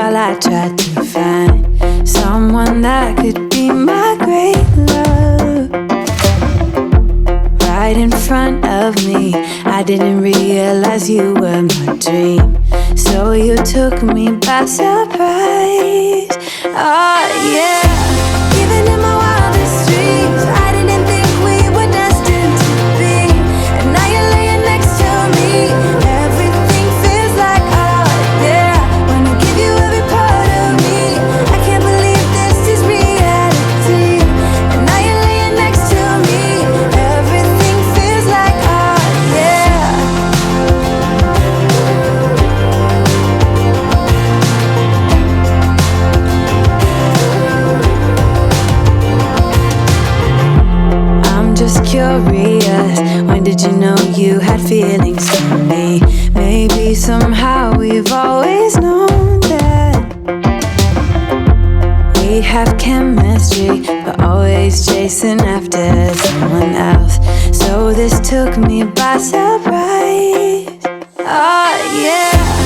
while I tried to find someone that could be my great love. Right in front of me, I didn't realize you were my dream, so you took me by surprise. Oh yeah, even in my wildest dreams, I didn't think we were destined to be. And now you're laying next to me, everything feels like oh yeah. Wanna give you every part of me, I can't believe this is reality. And now you're laying next to me, everything feels like oh yeah. I'm just curious, when did you know you had feelings for me? Maybe somehow we've always known that we have chemistry, but always chasing after someone else. So this took me by surprise. Oh yeah.